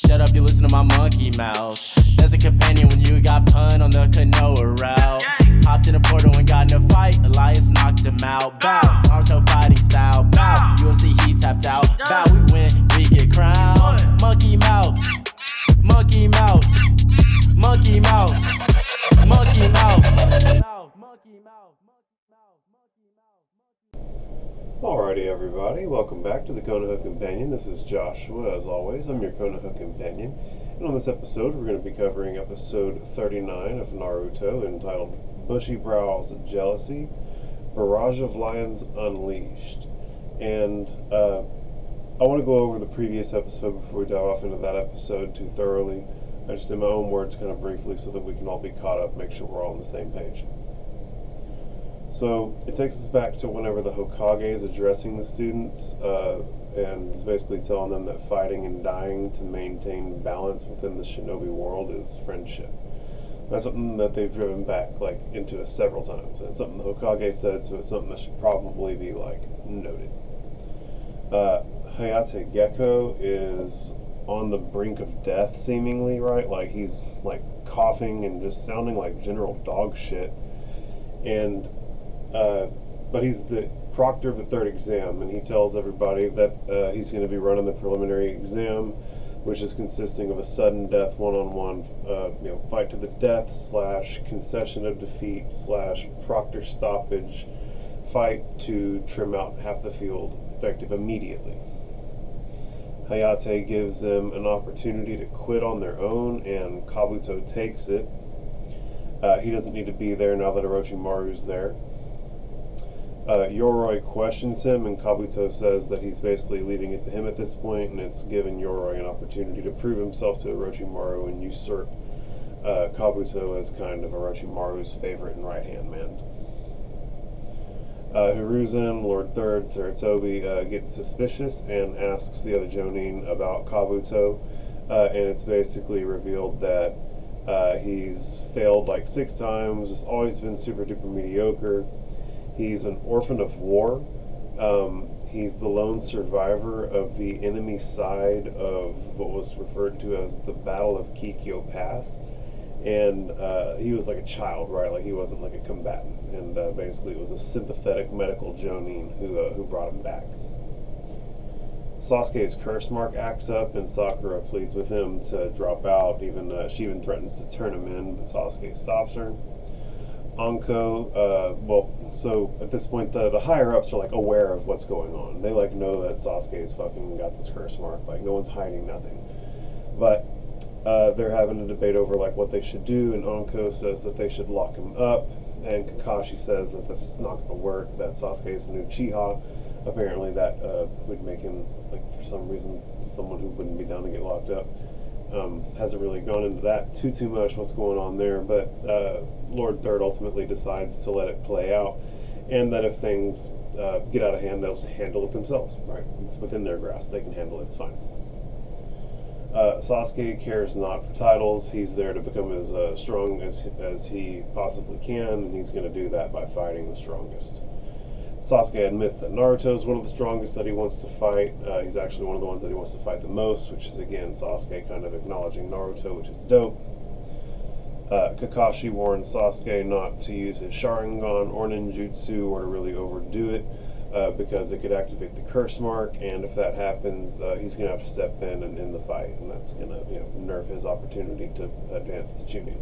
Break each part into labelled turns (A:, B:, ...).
A: shut up, you listen to my monkey mouth. There's a companion when you got pun on the Konoha route. Hopped in a portal and got in a fight, Elias knocked him out. Bow, Naruto fighting style. Bow, UFC he tapped out. Bow, we win, we get crowned. Monkey mouth, monkey mouth, monkey mouth, monkey mouth.
B: Alrighty everybody, welcome back to the Konoha Companion. This is Joshua, as always. I'm your Konoha Companion. And on this episode, we're going to be covering episode 39 of Naruto, entitled Bushy Brow'S Jealousy, Barrage of Lions Unleashed. And I want to go over the previous episode before we dive off into that episode too thoroughly. I just in my own words kind of briefly so that we can all be caught up, make sure we're all on the same page. So it takes us back to whenever the Hokage is addressing the students and is basically telling them that fighting and dying to maintain balance within the shinobi world is friendship. That's something that they've driven back into it several times. And it's something the Hokage said, so it's something that should probably be noted. Hayate Gecko is on the brink of death, seemingly, right? He's coughing and just sounding like general dog shit. And but he's the proctor of the third exam, and he tells everybody that he's going to be running the preliminary exam, which is consisting of a sudden death one-on-one fight to the death / concession of defeat / proctor stoppage fight to trim out half the field, effective immediately. Hayate gives them an opportunity to quit on their own, and Kabuto takes it. He doesn't need to be there now that Orochimaru's there. Yoroi questions him, and Kabuto says that he's basically leaving it to him at this point, and it's giving Yoroi an opportunity to prove himself to Orochimaru and usurp Kabuto as kind of Orochimaru's favorite and right-hand man. Hiruzen, Lord Third, Sarutobi gets suspicious and asks the other Jonin about Kabuto, and it's basically revealed that he's failed 6 times, has always been super duper mediocre. He's an orphan of war. He's the lone survivor of the enemy side of what was referred to as the Battle of Kikyo Pass. And he was like a child, right? He wasn't a combatant. And basically it was a sympathetic medical Jonin who brought him back. Sasuke's curse mark acts up, and Sakura pleads with him to drop out. She even threatens to turn him in, but Sasuke stops her. Anko, so at this point the higher-ups are aware of what's going on. They know that Sasuke's fucking got this curse mark. No one's hiding nothing. But they're having a debate over what they should do, and Anko says that they should lock him up, and Kakashi says that this is not going to work, that Sasuke is the new Uchiha. Apparently that would make him, for some reason, someone who wouldn't be down to get locked up. Hasn't really gone into that too much, what's going on there, but Lord Third ultimately decides to let it play out, and that if things get out of hand, they'll just handle it themselves, right? It's within their grasp, they can handle it, it's fine. Sasuke cares not for titles. He's there to become as strong as he possibly can, and he's going to do that by fighting the strongest. Sasuke admits that Naruto is one of the strongest that he wants to fight. He's actually one of the ones that he wants to fight the most, which is, again, Sasuke kind of acknowledging Naruto, which is dope. Kakashi warns Sasuke not to use his Sharingan or ninjutsu or to really overdo it, because it could activate the curse mark, and if that happens, he's going to have to step in and end the fight, and that's going to nerf his opportunity to advance to Chunin.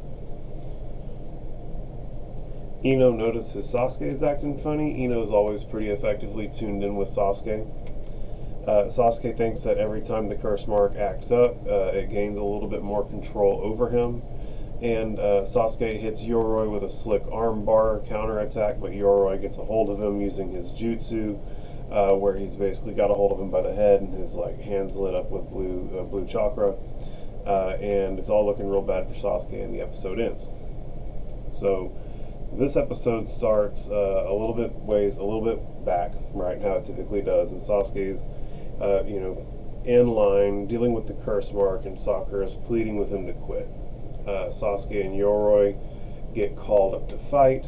B: Ino notices Sasuke is acting funny. Ino's always pretty effectively tuned in with Sasuke. Sasuke thinks that every time the curse mark acts up, it gains a little bit more control over him. And Sasuke hits Yoroi with a slick armbar counterattack, but Yoroi gets a hold of him using his jutsu, where he's basically got a hold of him by the head, and his hands lit up with blue chakra. And it's all looking real bad for Sasuke, and the episode ends. So this episode starts a little bit back, right, how it typically does, and Sasuke's, in line, dealing with the curse mark, and Sakura's pleading with him to quit. Sasuke and Yoroi get called up to fight,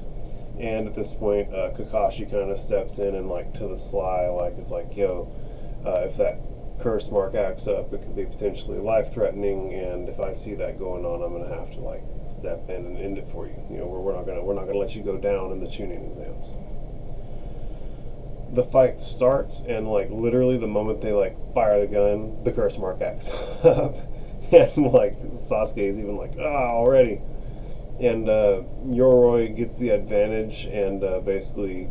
B: and at this point, Kakashi kind of steps in and, to the sly, it's yo, if that curse mark acts up, it could be potentially life-threatening, and if I see that going on, I'm gonna have to like step in and end it for you. You know, we're not gonna let you go down in the tuning exams. The fight starts, and like literally the moment they like fire the gun, the curse mark acts up, and like Sasuke's even like already, and Yoroi gets the advantage and basically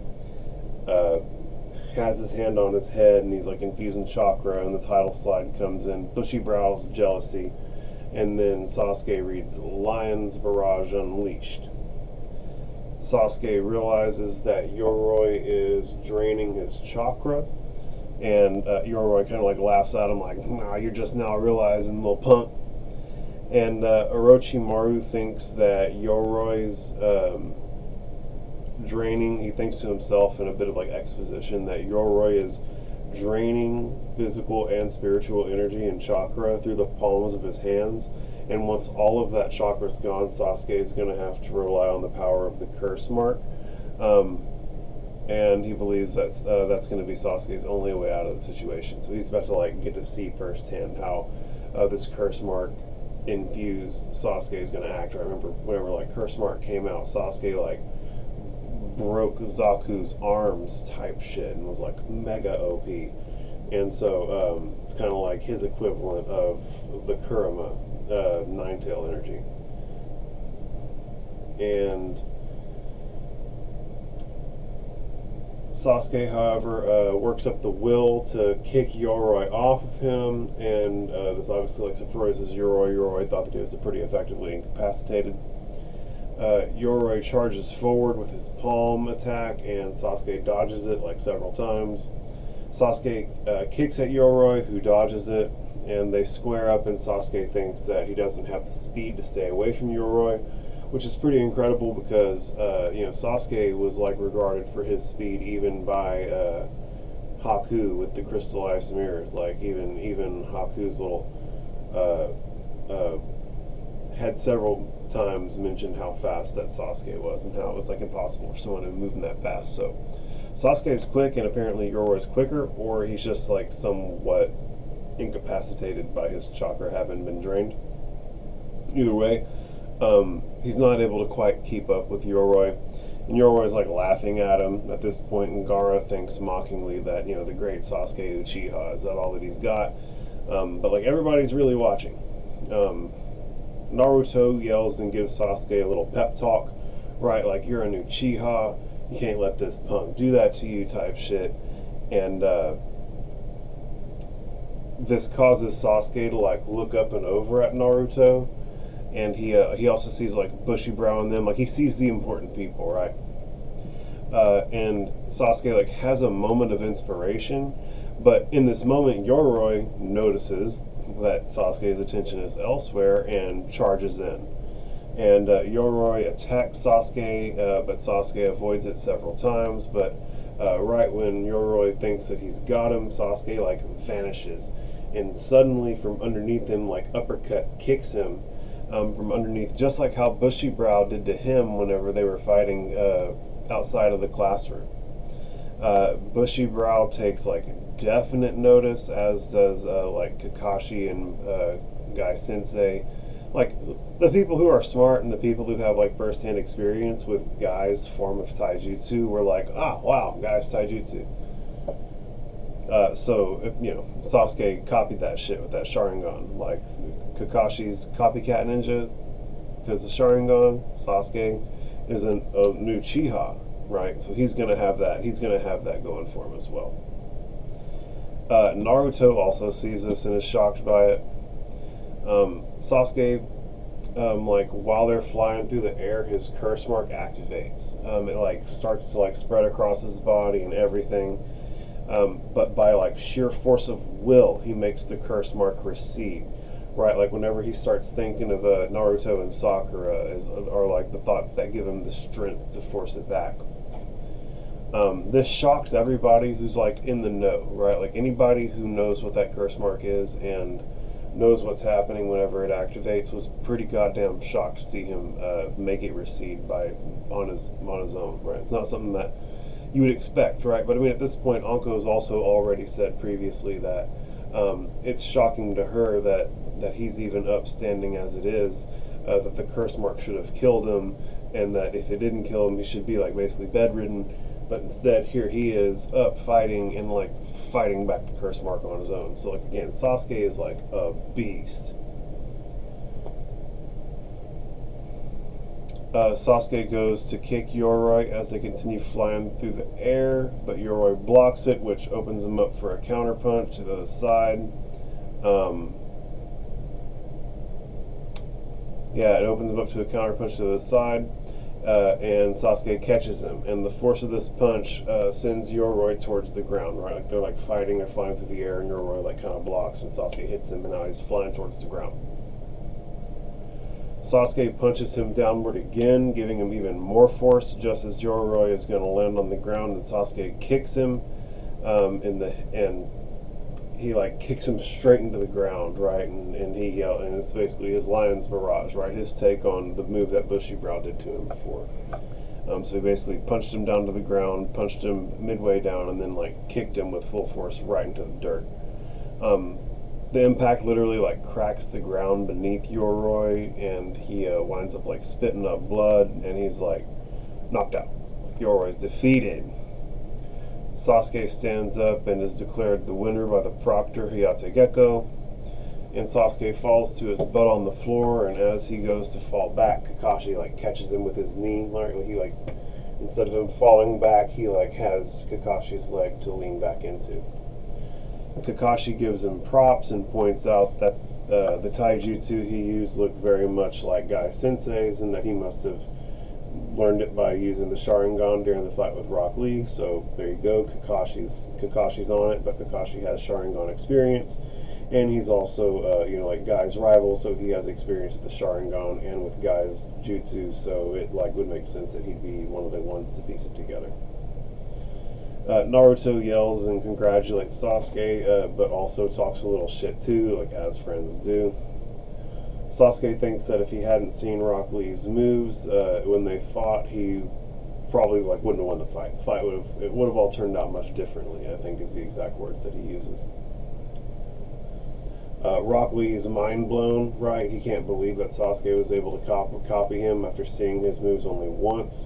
B: has his hand on his head, and he's like infusing chakra, and the title slide comes in, Bushy Brow's Jealousy, and then Sasuke reads Lion's Barrage Unleashed. Sasuke realizes that Yoroi is draining his chakra, and Yoroi kind of like laughs at him like, nah, you're just now realizing, little punk. And Orochimaru thinks that Yoroi's draining, he thinks to himself in a bit of like exposition that Yoroi is draining physical and spiritual energy and chakra through the palms of his hands, and once all of that chakra's gone, Sasuke is going to have to rely on the power of the curse mark, and he believes that's going to be Sasuke's only way out of the situation. So he's about to like get to see firsthand how this curse mark infused Sasuke is going to act. I remember whenever like curse mark came out, Sasuke like broke Zaku's arms type shit and was like mega OP, and so it's kind of like his equivalent of the Kurama nine-tail energy. And Sasuke, however, works up the will to kick Yoroi off of him, and this obviously like surprises Yoroi. Yoroi thought that he was pretty effectively incapacitated. Yoroi charges forward with his palm attack, and Sasuke dodges it like several times. Sasuke kicks at Yoroi, who dodges it, and they square up, and Sasuke thinks that he doesn't have the speed to stay away from Yoroi, which is pretty incredible because Sasuke was like regarded for his speed even by Haku with the crystallized mirrors. Like even Haku's little had several times mentioned how fast that Sasuke was and how it was like impossible for someone to move him that fast. So Sasuke is quick, and apparently Yoroi is quicker, or he's just like somewhat incapacitated by his chakra having been drained. Either way, he's not able to quite keep up with Yoroi, and Yoroi is like laughing at him at this point, and Gaara thinks mockingly that the great Sasuke Uchiha, is that all that he's got? But like everybody's really watching. Naruto yells and gives Sasuke a little pep talk, right? Like, you're a new Uchiha, you can't let this punk do that to you type shit. And this causes Sasuke to like look up and over at Naruto, and he also sees like Bushy Brow in them, like he sees the important people, right? And Sasuke like has a moment of inspiration, but in this moment Yoroi notices that Sasuke's attention is elsewhere and charges in. And Yoroi attacks Sasuke, but Sasuke avoids it several times. But right when Yoroi thinks that he's got him, Sasuke like vanishes, and suddenly from underneath him, like uppercut kicks him from underneath, just like how Bushy Brow did to him whenever they were fighting outside of the classroom. Bushy Brow takes like definite notice, as does like Kakashi and Guy Sensei. Like the people who are smart and the people who have like first-hand experience with Guy's form of taijutsu were like, wow, Guy's taijutsu. So Sasuke copied that shit with that Sharingan. Like Kakashi's copycat ninja, because the Sharingan, Sasuke is a new Uchiha, right? So he's gonna have that. He's gonna have that going for him as well. Naruto also sees this and is shocked by it. Sasuke, like while they're flying through the air, his curse mark activates. It like starts to like spread across his body and everything. But by like sheer force of will, he makes the curse mark recede. Right, like whenever he starts thinking of Naruto and Sakura, are like the thoughts that give him the strength to force it back. This shocks everybody who's like in the know, right? Like anybody who knows what that curse mark is and knows what's happening whenever it activates was pretty goddamn shocked to see him make it recede on his own, right? It's not something that you would expect, right? But I mean, at this point, Anko's also already said previously that It's shocking to her that he's even upstanding as it is, that the curse mark should have killed him, and that if it didn't kill him, he should be like basically bedridden. But instead, here he is up fighting and like fighting back the curse mark on his own. So like again, Sasuke is like a beast. Sasuke goes to kick Yoroi as they continue flying through the air, but Yoroi blocks it, which opens him up for a counter punch to the other side. It opens him up to a counter punch to the other side, and Sasuke catches him. And the force of this punch sends Yoroi towards the ground, right? Like they're like fighting, they're flying through the air, and Yoroi like kind of blocks, and Sasuke hits him, and now he's flying towards the ground. Sasuke punches him downward again, giving him even more force, just as Yoroi is going to land on the ground, and Sasuke kicks him, and he like kicks him straight into the ground, right? And he yells, and it's basically his Lion's Barrage, right? His take on the move that Bushy Brow did to him before. So he basically punched him down to the ground, punched him midway down, and then like kicked him with full force right into the dirt. The impact literally like cracks the ground beneath Yoroi, and he winds up like spitting up blood, and he's like knocked out. Yoroi's defeated. Sasuke stands up and is declared the winner by the proctor Hayate Gecko, and Sasuke falls to his butt on the floor, and as he goes to fall back, Kakashi like catches him with his knee. Like he like, instead of him falling back, he like has Kakashi's leg to lean back into. Kakashi gives him props and points out that the taijutsu he used looked very much like Guy Sensei's, and that he must have learned it by using the Sharingan during the fight with Rock Lee. So there you go, Kakashi's on it, but Kakashi has Sharingan experience, and he's also like Guy's rival, so he has experience with the Sharingan and with Guy's jutsu, so it like would make sense that he'd be one of the ones to piece it together. Naruto yells and congratulates Sasuke, but also talks a little shit too, like as friends do. Sasuke thinks that if he hadn't seen Rock Lee's moves when they fought, he probably like wouldn't have won the fight. It would have all turned out much differently, I think is the exact words that he uses. Rock Lee is mind blown, right? He can't believe that Sasuke was able to copy him after seeing his moves only once.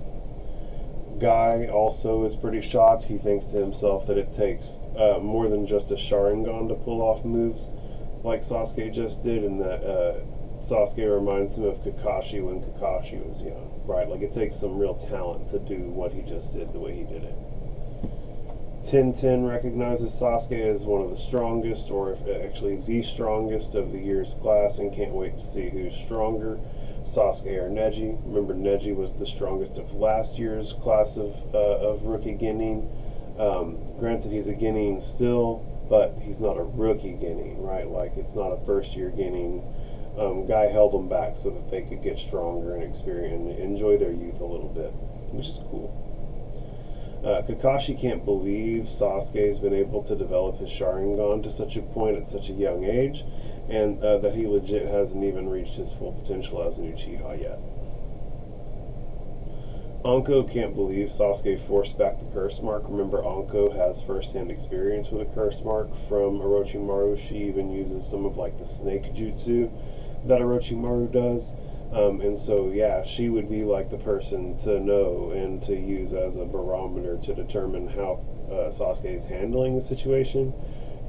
B: Guy also is pretty shocked. He thinks to himself that it takes more than just a Sharingan to pull off moves like Sasuke just did, and that Sasuke reminds him of Kakashi when Kakashi was young, right? Like it takes some real talent to do what he just did the way he did it. 1010 recognizes Sasuke as one of the strongest, or actually the strongest of the year's class, and can't wait to see who's stronger, Sasuke or Neji. Remember, Neji was the strongest of last year's class of rookie Genin. Granted, he's a Genin still, but he's not a rookie Genin, right? Like, it's not a first-year Genin. Guy held them back so that they could get stronger and experience and enjoy their youth a little bit, which is cool. Kakashi can't believe Sasuke's been able to develop his Sharingan to such a point at such a young age, and that he legit hasn't even reached his full potential as an Uchiha yet. Anko can't believe Sasuke forced back the curse mark. Remember, Anko has first-hand experience with a curse mark from Orochimaru. She even uses some of like the snake jutsu that Orochimaru does. And so, yeah, she would be like the person to know and to use as a barometer to determine how Sasuke is handling the situation.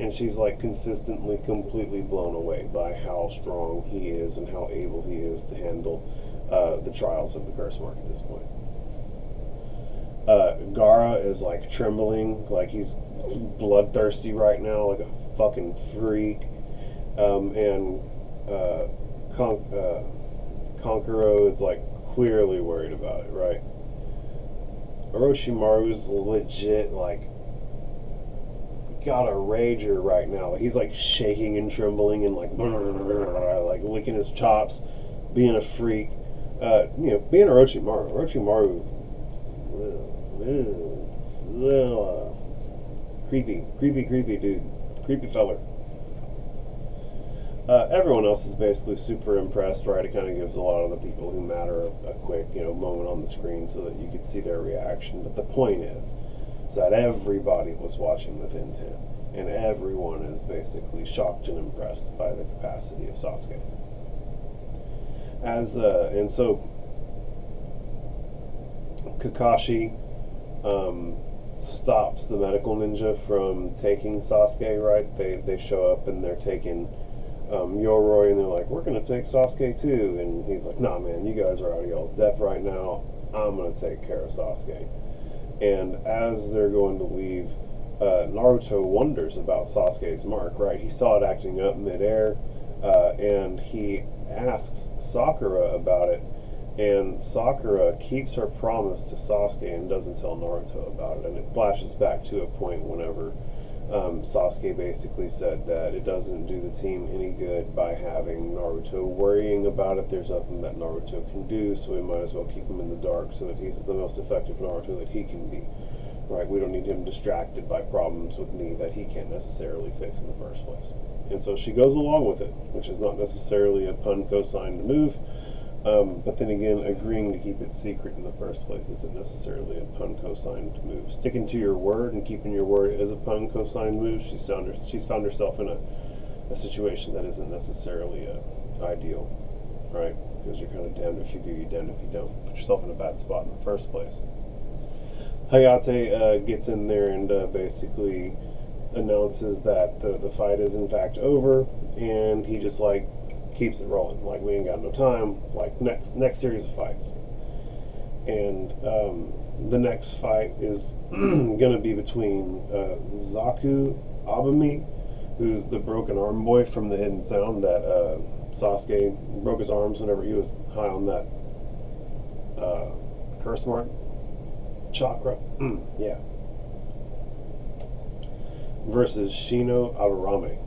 B: And she's like consistently completely blown away by how strong he is and how able he is to handle the trials of the curse mark at this point. Gaara is like trembling, like he's bloodthirsty right now, like a fucking freak. And Kankuro is like clearly worried about it, right? Orochimaru's legit like got a rager right now. Like, he's like shaking and trembling and like licking his chops, being a freak. Being Orochimaru. Orochimaru, creepy dude, creepy feller. Everyone else is basically super impressed, right? It kind of gives a lot of the people who matter a quick, moment on the screen so that you could see their reaction. But the point is that everybody was watching with intent. and everyone is basically shocked and impressed by the capacity of Sasuke. And so Kakashi stops the medical ninja from taking Sasuke, right? They show up and they're taking Yoroi, and they're like, we're going to take Sasuke too. And he's like, nah, man, you guys are out of y'all's depth right now. I'm going to take care of Sasuke. And as they're going to leave, Naruto wonders about Sasuke's mark, right? He saw it acting up midair, and he asks Sakura about it. And Sakura keeps her promise to Sasuke and doesn't tell Naruto about it. And it flashes back to a point whenever Sasuke basically said that it doesn't do the team any good by having Naruto worrying about it. There's nothing that Naruto can do, so we might as well keep him in the dark so that he's the most effective Naruto that he can be. Right? We don't need him distracted by problems with me that he can't necessarily fix in the first place. And so she goes along with it, which is not necessarily a pun cosigned move. But then again, agreeing to keep it secret in the first place isn't necessarily a pun cosigned move. Sticking to your word and keeping your word is a pun cosigned move. She's found herself in a situation that isn't necessarily ideal, right? Because you're kind of damned if you do, you're damned if you don't. Put yourself in a bad spot in the first place. Hayate gets in there and basically announces that the fight is in fact over, and he just like keeps it rolling, like we ain't got no time, like next series of fights. And the next fight is gonna be between Zaku Abami, who's the broken arm boy from the Hidden Sound that Sasuke broke his arms whenever he was high on that curse mark chakra. Yeah. Versus Shino Aburame.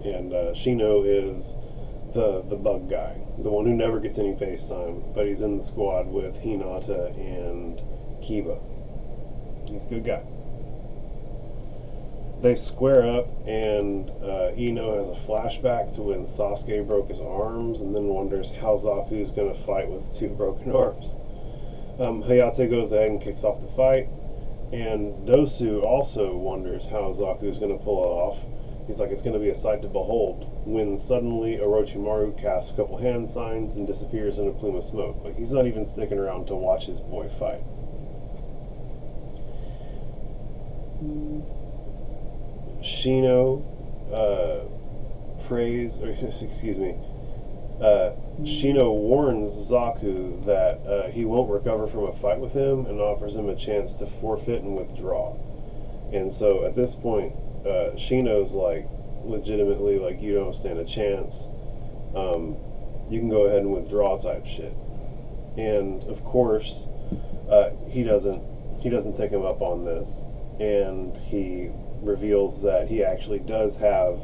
B: And Shino is the bug guy, the one who never gets any face time, but he's in the squad with Hinata and Kiba. He's a good guy. They square up, and Ino has a flashback to when Sasuke broke his arms, and then wonders how Zaku's going to fight with two broken arms. Hayate goes ahead and kicks off the fight, and Dosu also wonders how Zaku's going to pull it off. He's like, it's going to be a sight to behold, when suddenly Orochimaru casts a couple hand signs and disappears in a plume of smoke. Like, he's not even sticking around to watch his boy fight. Shino Shino warns Zaku that he won't recover from a fight with him and offers him a chance to forfeit and withdraw. And so at this point, Shino's like, legitimately, like, you don't stand a chance. You can go ahead and withdraw type shit. And of course, he doesn't take him up on this, and he reveals that he actually does have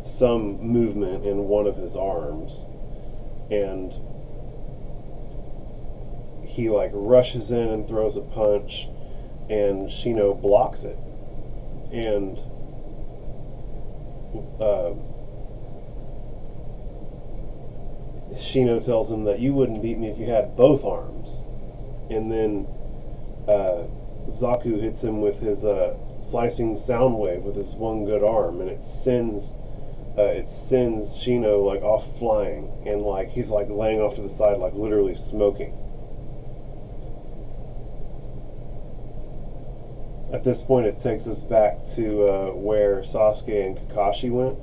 B: some movement in one of his arms, and he like rushes in and throws a punch, and Shino blocks it, and Shino tells him that you wouldn't beat me if you had both arms. And then Zaku hits him with his slicing sound wave with his one good arm, and it sends Shino like off flying, and like he's like laying off to the side, like literally smoking. At this point, it takes us back to where Sasuke and Kakashi went,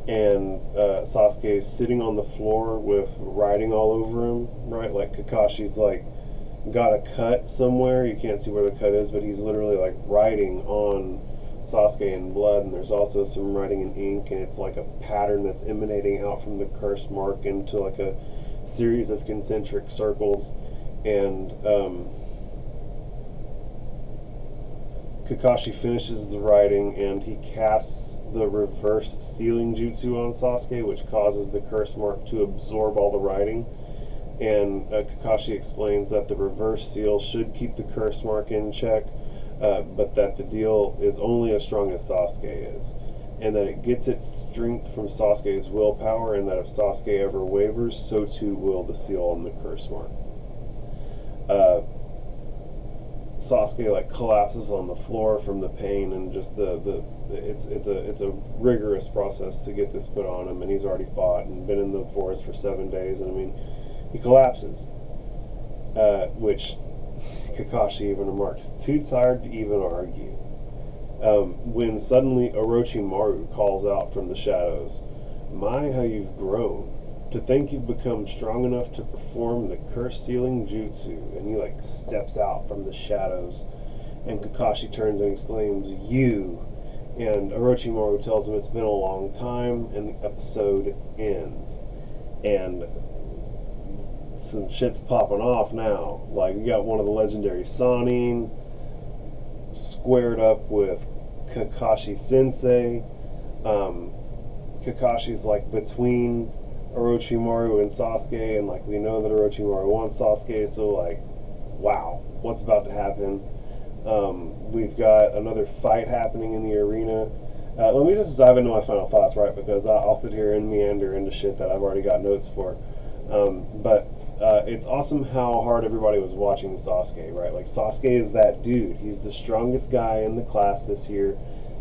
B: and Sasuke is sitting on the floor with writing all over him, right? Like Kakashi's like got a cut somewhere, you can't see where the cut is, but he's literally like writing on Sasuke in blood, and there's also some writing in ink, and it's like a pattern that's emanating out from the curse mark into like a series of concentric circles. And Kakashi finishes the writing, and he casts the reverse sealing jutsu on Sasuke, which causes the curse mark to absorb all the writing. And Kakashi explains that the reverse seal should keep the curse mark in check, but that the deal is only as strong as Sasuke is, and that it gets its strength from Sasuke's willpower, and that if Sasuke ever wavers, so too will the seal on the curse mark. Sasuke like collapses on the floor from the pain, and just it's a rigorous process to get this put on him, and he's already fought and been in the forest for 7 days, and I mean, he collapses, which Kakashi even remarks, too tired to even argue. When suddenly Orochimaru calls out from the shadows, "My, how you've grown. To think you've become strong enough to perform the curse-sealing jutsu." And he like steps out from the shadows, and Kakashi turns and exclaims, "You!" And Orochimaru tells him it's been a long time, and the episode ends. And some shit's popping off now. Like, you got one of the legendary Sannin squared up with Kakashi Sensei. Kakashi's like between Orochimaru and Sasuke, and like we know that Orochimaru wants Sasuke, so like, wow, what's about to happen? We've got another fight happening in the arena. Let me just dive into my final thoughts, right? Because I'll sit here and meander into shit that I've already got notes for. But it's awesome how hard everybody was watching Sasuke, right? Like, Sasuke is that dude. He's the strongest guy in the class this year,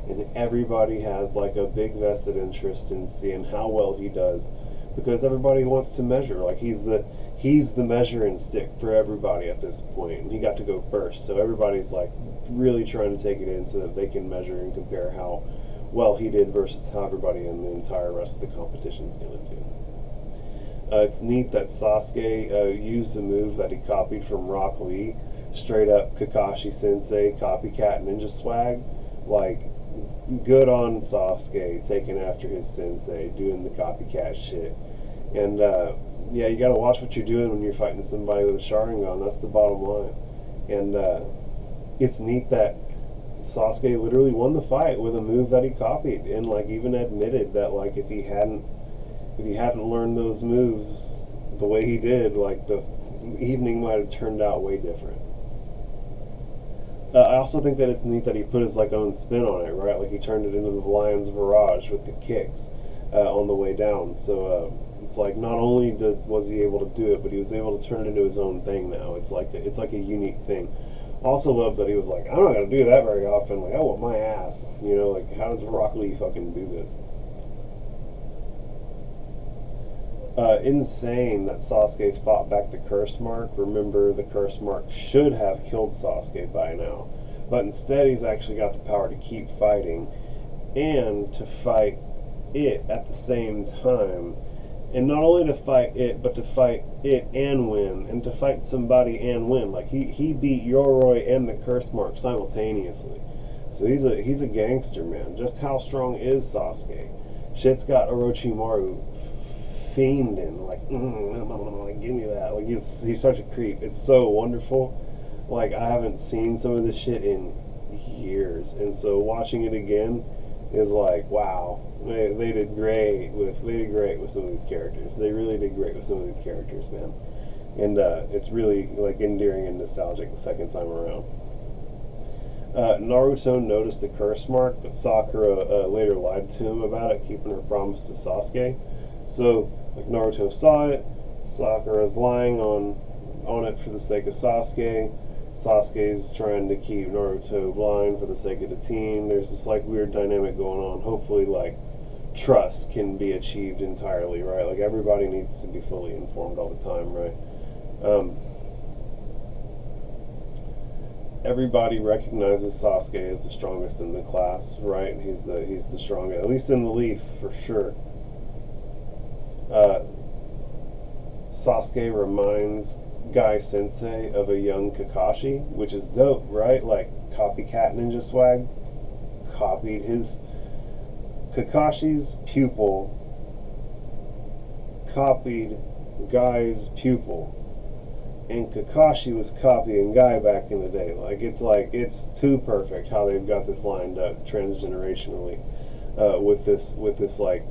B: and everybody has like a big vested interest in seeing how well he does, because everybody wants to measure. Like, he's the measuring stick for everybody at this point, and he got to go first, so everybody's like really trying to take it in so that they can measure and compare how well he did versus how everybody in the entire rest of the competition is going to do. It's neat that Sasuke used a move that he copied from Rock Lee, straight up Kakashi Sensei copycat ninja swag. Like, good on Sasuke taking after his sensei, doing the copycat shit. And yeah, you gotta watch what you're doing when you're fighting somebody with a Sharingan. That's the bottom line. And it's neat that Sasuke literally won the fight with a move that he copied, and like even admitted that like if he hadn't learned those moves the way he did, like the evening might have turned out way different. I also think that it's neat that he put his like own spin on it, right? Like, he turned it into the Lion's Barrage with the kicks on the way down. So it's like not only was he able to do it, but he was able to turn it into his own thing now. It's like a unique thing. Also love that he was like, I'm not gonna do that very often. Like, I want my ass. You know, like, how does Rock Lee fucking do this? Insane that Sasuke fought back the curse mark. Remember, the curse mark should have killed Sasuke by now, but instead he's actually got the power to keep fighting and to fight it at the same time. And not only to fight it, but to fight it and win, and to fight somebody and win. Like, he beat Yoroi and the curse mark simultaneously. So he's a gangster, man. Just how strong is Sasuke? Shit's got Orochimaru fiending, like, give me that. Like, he's such a creep. It's so wonderful. Like, I haven't seen some of this shit in years, and so watching it again is like, wow, they did great with some of these characters. They really did great with some of these characters, man. And it's really like endearing and nostalgic the second time around. Naruto noticed the curse mark, but Sakura later lied to him about it, keeping her promise to Sasuke. So, like, Naruto saw it, Sakura's lying on it for the sake of Sasuke. Sasuke's trying to keep Naruto blind for the sake of the team. There's this like weird dynamic going on. Hopefully, like, trust can be achieved entirely, right? Like, everybody needs to be fully informed all the time, right? Everybody recognizes Sasuke as the strongest in the class, right? He's the strongest, at least in the Leaf, for sure. Sasuke reminds Guy Sensei of a young Kakashi, which is dope, right? Like, copycat ninja swag. Copied his Kakashi's pupil, copied Guy's pupil, and Kakashi was copying Guy back in the day. It's too perfect how they've got this lined up transgenerationally with this like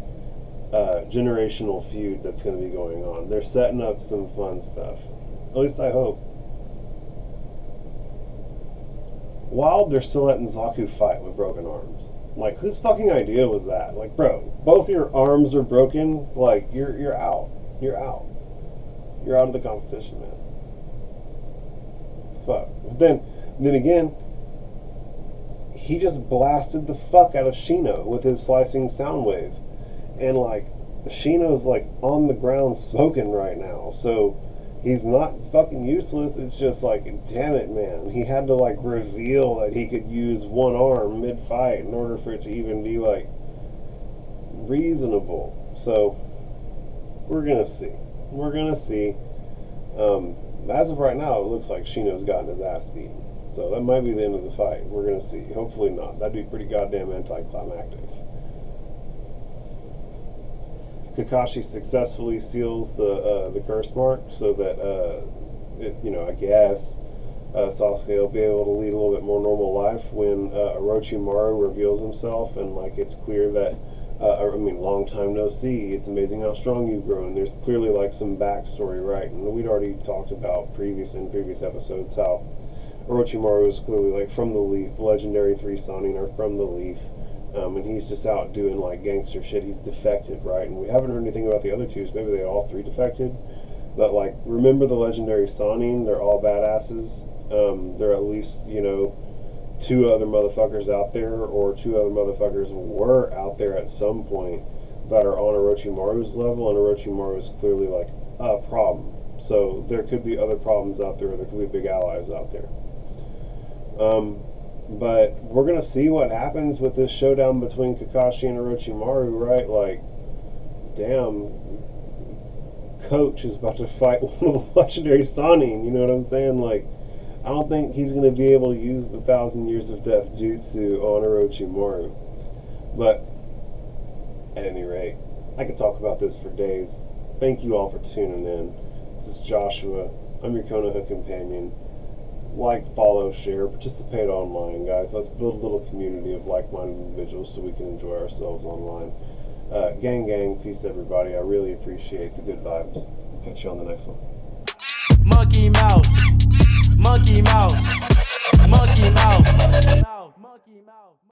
B: generational feud that's going to be going on. They're setting up some fun stuff. At least I hope. While they're still letting Zaku fight with broken arms. Like, whose fucking idea was that? Like, bro, both your arms are broken. Like, you're out. You're out. You're out of the competition, man. Fuck. But then And then again, he just blasted the fuck out of Shino with his slicing sound wave. And like, Shino's like on the ground smoking right now. So he's not fucking useless. It's just like, damn it, man. He had to like reveal that he could use one arm mid-fight in order for it to even be like reasonable. So we're gonna see. We're gonna see. As of right now, it looks like Shino's gotten his ass beaten. So that might be the end of the fight. We're gonna see. Hopefully not. That'd be pretty goddamn anticlimactic. Kakashi successfully seals the curse mark, so that I guess Sasuke will be able to lead a little bit more normal life when Orochimaru reveals himself, and like it's clear that long time no see. It's amazing how strong you've grown. There's clearly like some backstory, right? And we'd already talked about in previous episodes how Orochimaru is clearly like from the Leaf, legendary 3 Sannin are from the Leaf. And he's just out doing like gangster shit. He's defected, right? And we haven't heard anything about the other two, so maybe they all 3 defected. But like, remember the legendary Sannin? They're all badasses. There are at least, 2 other motherfuckers out there, or 2 other motherfuckers were out there at some point that are on Orochimaru's level, and Orochimaru is clearly like a problem. So there could be other problems out there, or there could be big allies out there. But we're going to see what happens with this showdown between Kakashi and Orochimaru, right? Like, damn, Coach is about to fight one of the legendary Sannin, you know what I'm saying? Like, I don't think he's going to be able to use the 1,000 Years of Death jutsu on Orochimaru. But, at any rate, I could talk about this for days. Thank you all for tuning in. This is Joshua. I'm your Konoha companion. Like, follow, share, participate online, guys. Let's build a little community of like-minded individuals so we can enjoy ourselves online. Gang, peace everybody. I really appreciate the good vibes. Catch you on the next one.
A: Monkey mouth, monkey mouth, monkey mouth, monkey mouth.